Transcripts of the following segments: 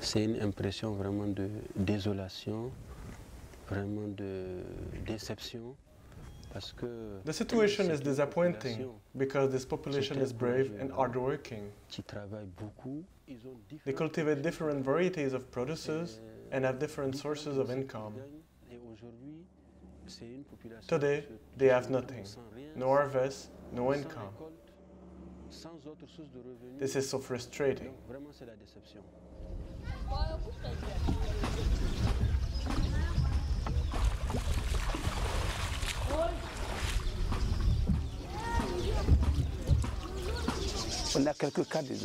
C'est une impression vraiment de désolation, vraiment de déception. The situation is disappointing because this population is brave and hardworking. They cultivate different varieties of produces and have different sources of income. Today, they have nothing, no harvest, no income. This is so frustrating.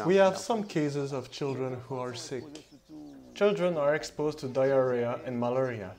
We have some cases of children who are sick. Children are exposed to diarrhea and malaria.